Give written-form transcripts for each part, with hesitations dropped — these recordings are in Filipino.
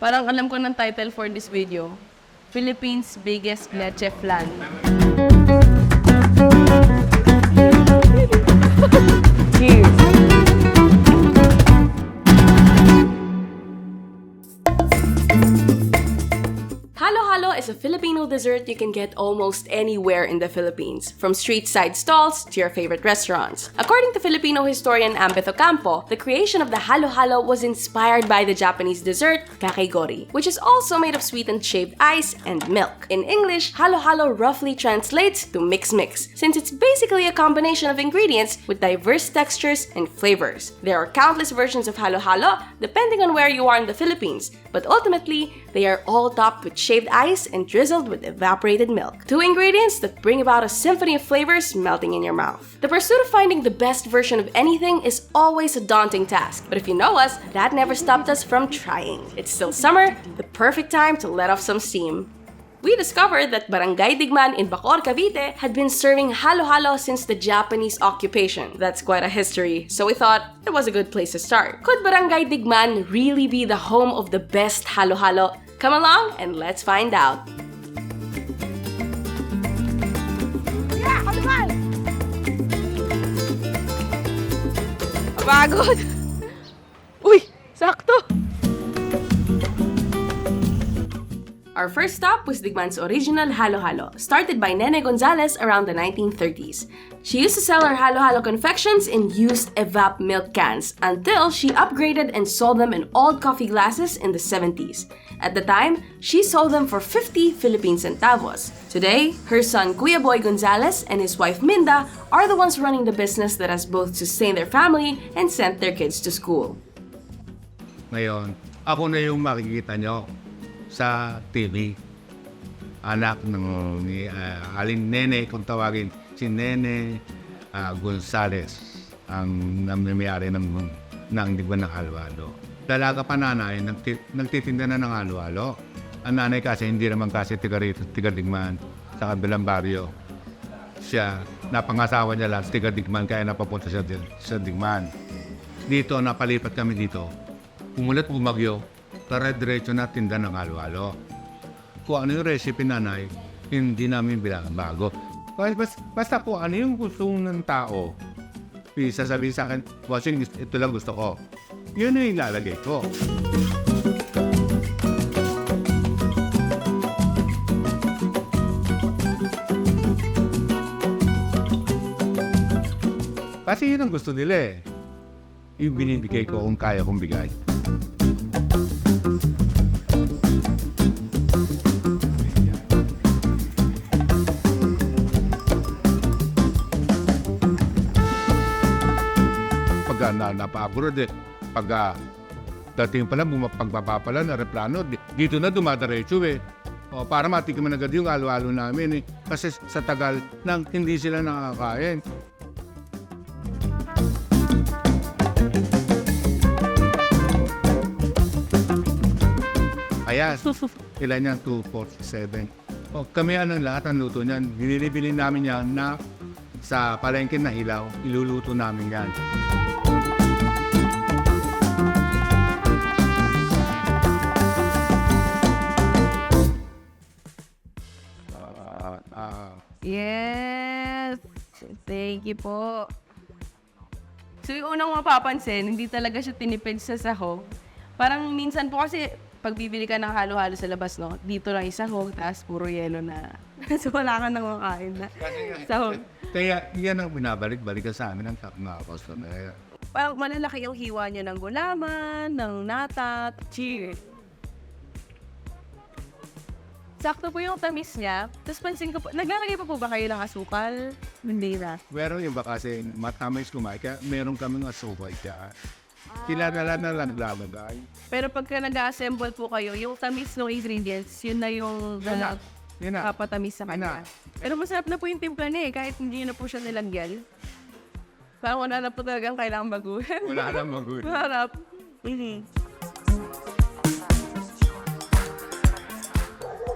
Parang alam ko ng title for this video. Philippines' biggest leche flan. Cheers! Halo-halo is a Filipino dessert you can get almost anywhere in the Philippines, from street side stalls to your favorite restaurants. According to Filipino historian Ambeth Ocampo, the creation of the halo-halo was inspired by the Japanese dessert kakegori, which is also made of sweetened shaved ice and milk. In English, halo-halo roughly translates to mix-mix, since it's basically a combination of ingredients with diverse textures and flavors. There are countless versions of halo-halo depending on where you are in the Philippines, but ultimately, they are all topped with shaved ice and drizzled with evaporated milk. Two ingredients that bring about a symphony of flavors melting in your mouth. The pursuit of finding the best version of anything is always a daunting task, but if you know us, that never stopped us from trying. It's still summer, the perfect time to let off some steam. We discovered that Barangay Digman in Bacoor, Cavite had been serving halo-halo since the Japanese occupation. That's quite a history, so we thought it was a good place to start. Could Barangay Digman really be the home of the best halo-halo? Come along and let's find out. Yeah, Digman! Pagod! Uy, sakto! Our first stop was Digman's original halo-halo, started by Nene Gonzalez around the 1930s. She used to sell her halo-halo confections in used evap milk cans until she upgraded and sold them in old coffee glasses in the 70s. At the time, she sold them for 50 Philippine centavos. Today, her son Kuya Boy Gonzalez and his wife Minda are the ones running the business that has both sustained their family and sent their kids to school. Ngayon, ako na yung makikita nyo sa TV. Anak ni Aling Nene, kung tawagin, si Nene Gonzalez, ang namimiyari ng Digman ng halo-halo. Dalaga pa nanay, nagtitinda na ng halo-halo. Ang nanay kasi, hindi naman kasi tiga Digman, sa kabilang baryo. Siya, napangasawa niya lang, tiga Digman, kaya napapunta siya sa Digman. Dito, napalipat kami dito. Umulat bumagyo, para diretso na tinda ng halo-halo. Kung ano yung recipe nanay, hindi namin bago. Basta kung ano yung gusto ng tao, sasabihin sa akin, bossing, ito lang gusto ko. Yun yung ilalagay ko. Kasi yun ang gusto nila eh. Yung binibigay ko kung kaya kong bigay. Napapagod eh. Pag dating pala, pagbaba na replano, dito na dumadaretso eh. O, para matikiman agad yung halo-halo namin eh. Kasi sa tagal nang hindi sila nakakain. Ayan, ilan yan? 247. O, kami ang lahat ang luto niyan. Binili namin yan na sa palengke na hilaw, iluluto namin yan. Yes! Thank you po. So yung unang mapapansin, hindi talaga siya tinipid sa sahog. Parang minsan po kasi, pag bibili ka ng halo-halo sa labas, no? Dito lang yung sahog, tapos puro yelo na. So wala ka nang makain na sahog. Kaya yan ang binabalik-balik sa amin ng mga customer. Parang malalaki yung hiwa niya ng gulaman, ng nata. Cheers! Sakto po yung tamis niya. Tapos pansin ko po, naglalagay pa po ba kayo ng asukal? Hindi na. Meron yung ba kasi matamis kumain, kaya meron kaming asukal dyan. Kilala na lang naglalagay. Pero pagka nag-assemble po kayo, yung tamis ng ingredients, yun na yung Yun na. kapatamis sa kanya. Pero masarap na po yung timpla niya eh, kahit hindi na po siya nilagyan. Parang wala na po talagang kailangan baguhin. Wala na magulo. Masarap.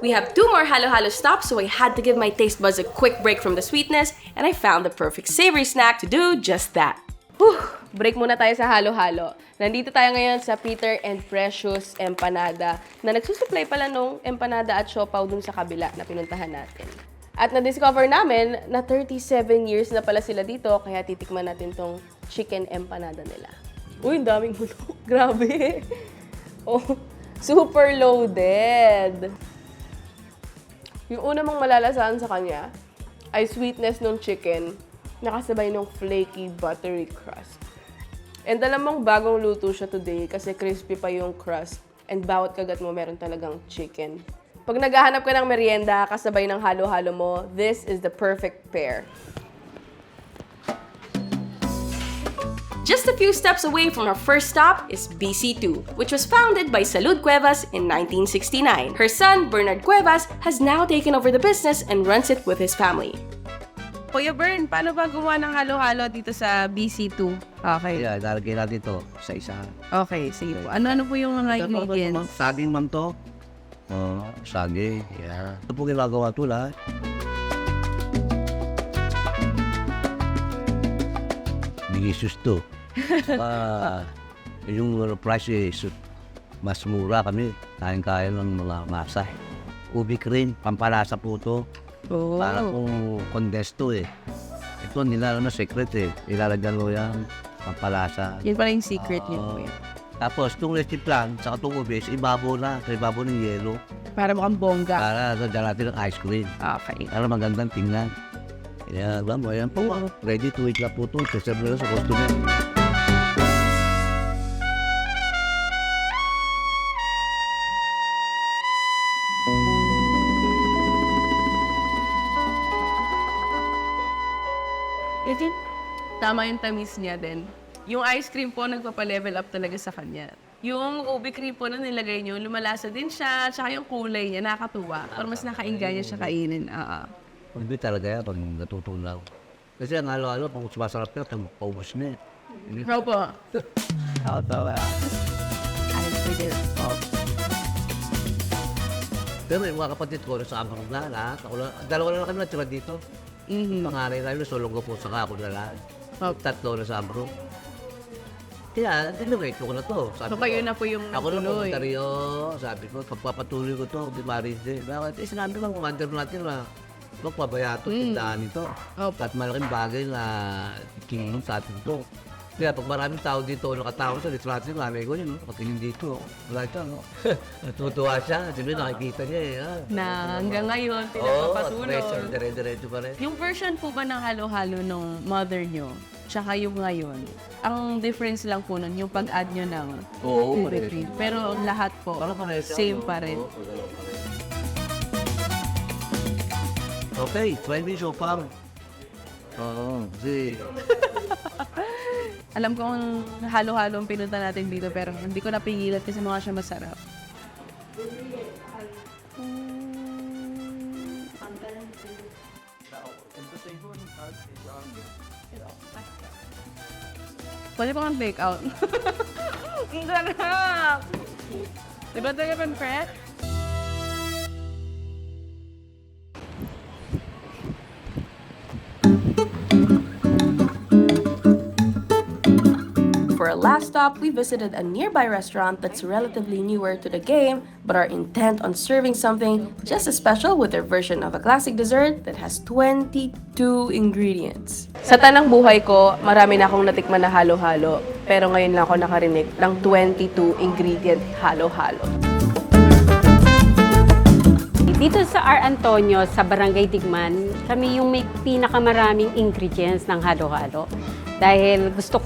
We have 2 more halo-halo stops, so I had to give my taste buds a quick break from the sweetness, and I found the perfect savory snack to do just that. Break muna tayo sa halo-halo. Nandito tayo ngayon sa Peter and Precious Empanada na nagsusupply pala nung empanada at siopaw dun sa kabila na pinuntahan natin. At na-discover namin na 37 years na pala sila dito kaya titikman natin tong chicken empanada nila. Uy, ang daming hulog. Grabe. Oh, super loaded. Yung una mong malalasahan sa kanya ay sweetness ng chicken nakasabay ng flaky, buttery crust. And alam mong bagong luto siya today kasi crispy pa yung crust and bawat kagat mo meron talagang chicken. Pag naghahanap ka ng merienda kasabay ng halo-halo mo, this is the perfect pair. Just a few steps away from our first stop is BC2, which was founded by Salud Cuevas in 1969. Her son, Bernard Cuevas, has now taken over the business and runs it with his family. Kuya Bern, paano ba gumawa ng halo-halo dito sa BC2? Okay. Yeah, lalagay natin ito sa isa. Okay, sige po. Ano-ano po yung mga ingredients? Saging man to. Saging. Yeah. Ito po ginagawa ito lahat. Delicious to. Yung price is mas mura kami. Kain-kain ng mga masa. Ubi cream, pampalasa po ito. Oh. Para kung condensed to eh. Ito nila na secret eh. Ilalagyan mo yan, pampalasa. Yan pala yung secret niyo po. Tapos, itong recipe plan, saka itong ubis, ibabaw na. Sa ibabaw ng yelo. Para mukhang bongga. Para dyan natin ng ice cream. Okay. Para magandang tingnan. Yan, alam mo, yan po. Ready to eat na po ito. Serve na sa customer. Kasi tama yung tamis niya din. Yung ice cream po, nagpapa-level up talaga sa kanya. Yung ubi cream po na nilagay nyo, lumalasa din siya, tsaka yung kulay niya, nakakatuwa. Para mas nakainggan niya siya kainin. Hindi talaga yan pag natutunaw. Kasi ang halo-halo, pag sumasarap ka, paubos na eh. Ikaw po. Oo, tawa. Ice cream. Pero yung mga kapatid ko, sa amang na lahat. Dalawa na lang kami natira dito. Pangaray na yun, sulong ko po sa ako na lahat. Tatlo na sa Ambro. Kaya, tinugay ko na to. So kayo na po yung Ako na nagtuloy. pumunta rin sabi ko, pagpapatuloy ko to, di maris din. Bakit? Sinabi lang, commander natin na magpabaya ito, tindahan ito. At malaking bagay na tingin sa atin to. Kaya pag maraming tao dito, nakatao sa litrato yung nanay ko yun, nakatingin dito. Wala ito, no? Natutuwa siya. Sabi, nakikita niya eh. Na hanggang ngayon, pinagpapatuloy. Dire-diretso pa rin. Yung version po ba ng halo-halo nung mother nyo, tsaka yung ngayon, ang difference lang po nun, yung pag-add nyo ng ubi cream. Pero lahat po, same pa rin. Okay, try me so far. Oo, kasi... Alam ko ang halo-halo ang pinunta natin dito, pero hindi ko napigilan kasi mukha siya masarap. Pwede pa kang bake out. Ang sarap! Diba talaga pan Fred? For our last stop, we visited a nearby restaurant that's relatively newer to the game, but are intent on serving something just as special with their version of a classic dessert that has 22 ingredients. Sa tanang buhay ko, marami na akong natikman na halo-halo, pero ngayon lang ako nakarinig ng 22 ingredient halo-halo. Dito sa R. Antonio, sa Barangay Digman, kami yung may pinakamaraming ingredients ng halo-halo. Dahil gusto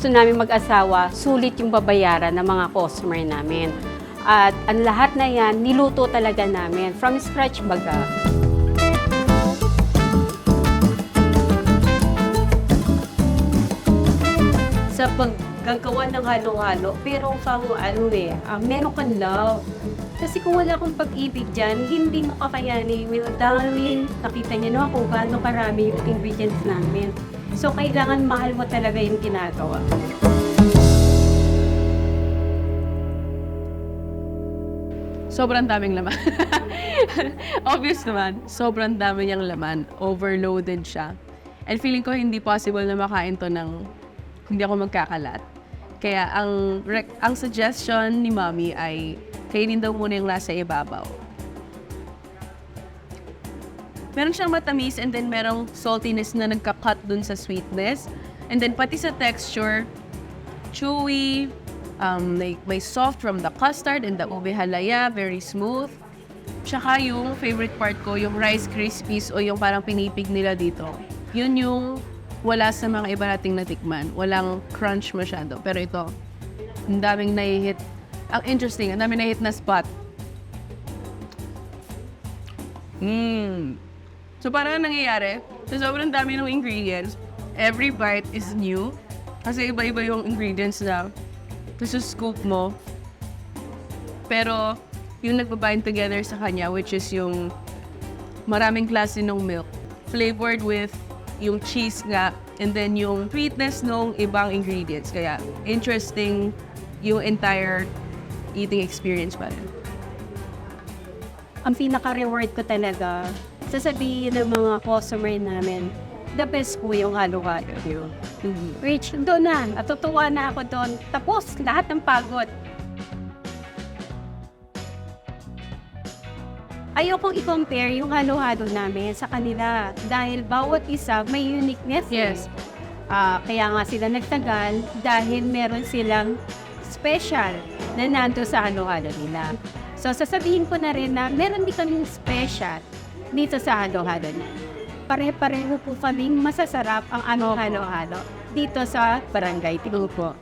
namin mag-asawa, sulit yung babayaran ng mga customer namin. At ang lahat na yan, niluto talaga namin. From scratch baga. Sa paggagawa ng halo-halo, pero meron kang love. Kasi kung wala akong pag-ibig dyan, hindi mo kakayanin. Dahil nakita niyo naman kung gaano karami yung ingredients namin. So, kailangan mahal mo talaga yung ginagawa. Sobrang daming laman. Obvious naman, sobrang dami niyang laman. Overloaded siya. And feeling ko hindi possible na makain to ng hindi ako magkakalat. Kaya ang suggestion ni Mommy ay kainin daw muna yung nasa ibabaw. Meron siyang matamis and then merong saltiness na nagka-cut dun sa sweetness. And then pati sa texture, chewy, may soft from the custard and the ube halaya, very smooth. Tsaka yung favorite part ko, yung Rice Krispies o yung parang pinipig nila dito. Yun yung wala sa mga iba nating natikman. Walang crunch masyado. Pero ito, ang daming nai-hit. Ang interesting, ang daming nai-hit na spot. So parang nangyayari, sa sobrang dami ng ingredients, every bite is new. Kasi iba-iba yung ingredients na scoop mo. Pero yung nagbabind together sa kanya, which is yung maraming klase ng milk, flavored with yung cheese nga, and then yung sweetness ng ibang ingredients. Kaya interesting yung entire eating experience pa rin. Ang pinaka-reward ko talaga, sasabihin ng mga customer namin, the best po yung halo-halo. Which, doon na, natutuwa na ako doon. Tapos, lahat ng pagod. Ayokong i-compare yung halo-halo namin sa kanila dahil bawat isa may uniqueness. Yes. Kaya nga sila nagtagal dahil meron silang special na nando sa halo-halo nila. So sasabihin ko na rin na meron din kaming special dito sa halo-halo nila. Pare-pareho po kaming masasarap ang halo-halo dito sa Barangay Tiglupo.